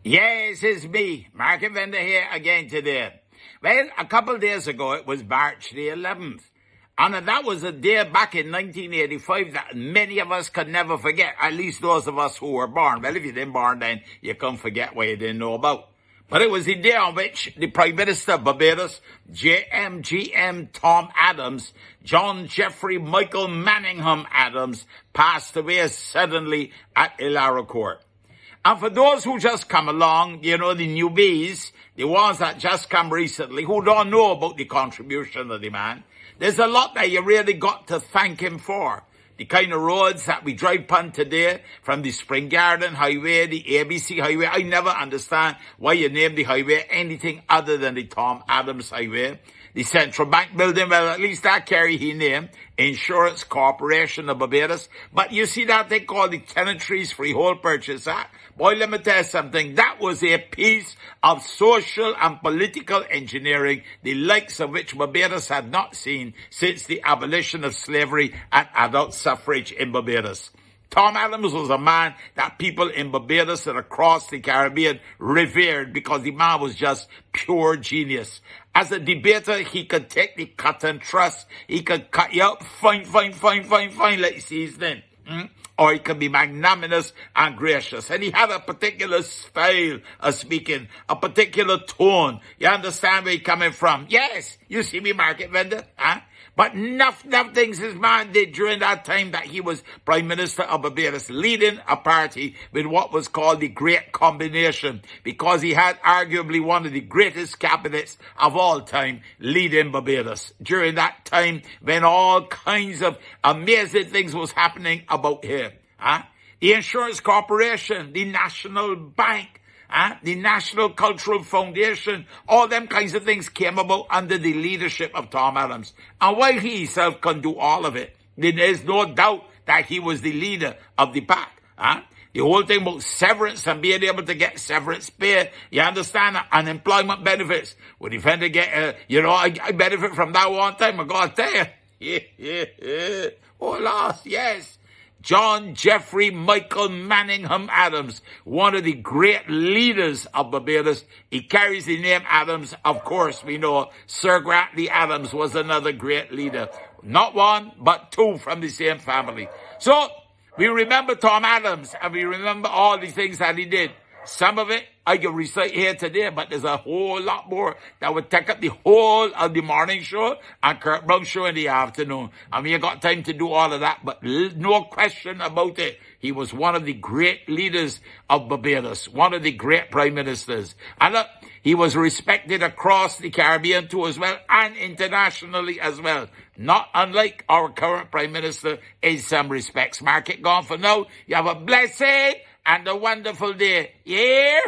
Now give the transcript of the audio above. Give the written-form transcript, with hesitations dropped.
Yes, it's me, Market Vendor here again today. Well, a couple of days ago, it was March the 11th. And that was a day back in 1985 that many of us could never forget, at least those of us who were born. Well, if you didn't born then, you can't forget what you didn't know about. But it was the day on which the Prime Minister of Barbados, JMGM Tom Adams, John Jeffrey Michael Manningham Adams, passed away suddenly at Illawarra Court. And for those who just come along, the newbies, the ones that just come recently, who don't know about the contribution of the man, there's a lot that you really got to thank him for. The kind of roads that we drive upon today, from the Spring Garden Highway, the ABC Highway. I never understand why you name the highway anything other than the Tom Adams Highway. The Central Bank building, well, at least that carry his name, Insurance Corporation of Barbados. But you see that they call the Tenantries Freehold Purchase Act. Boy, let me tell you something. That was a piece of social and political engineering, the likes of which Barbados had not seen since the abolition of slavery and adult suffrage in Barbados. Tom Adams was a man that people in Barbados and across the Caribbean revered because the man was just pure genius. As a debater, he could take the cut and thrust. He could cut you out fine, like you see his name. Or he could be magnanimous and gracious. And he had a particular style of speaking, a particular tone. You understand where he's coming from? Yes, you see me, Market Vendor, huh? But enough things his man did during that time that he was Prime Minister of Barbados, leading a party with what was called the Great Combination, because he had arguably one of the greatest cabinets of all time leading Barbados during that time when all kinds of amazing things was happening about here. The Insurance Corporation, the National Bank, the National Cultural Foundation, all them kinds of things came about under the leadership of Tom Adams. And while he himself can do all of it, there is no doubt that he was the leader of the pack. The whole thing about severance and being able to get severance pay, you understand, unemployment benefits. Well, defender get, I benefit from that one time, I gotta tell you. Oh, lost, yes. John Jeffrey Michael Manningham Adams, one of the great leaders of Barbados. He carries the name Adams. Of course, we know Sir Grantley Adams was another great leader. Not one, but two from the same family. So, we remember Tom Adams, and we remember all the things that he did. Some of it I can recite here today, but there's a whole lot more that would take up the whole of the morning show and Kurt Brown show in the afternoon. I mean, you got time to do all of that, but no question about it. He was one of the great leaders of Barbados, one of the great prime ministers. And look, he was respected across the Caribbean too as well, and internationally as well. Not unlike our current prime minister in some respects. Market gone for now. You have a blessed and a wonderful day. Yeah.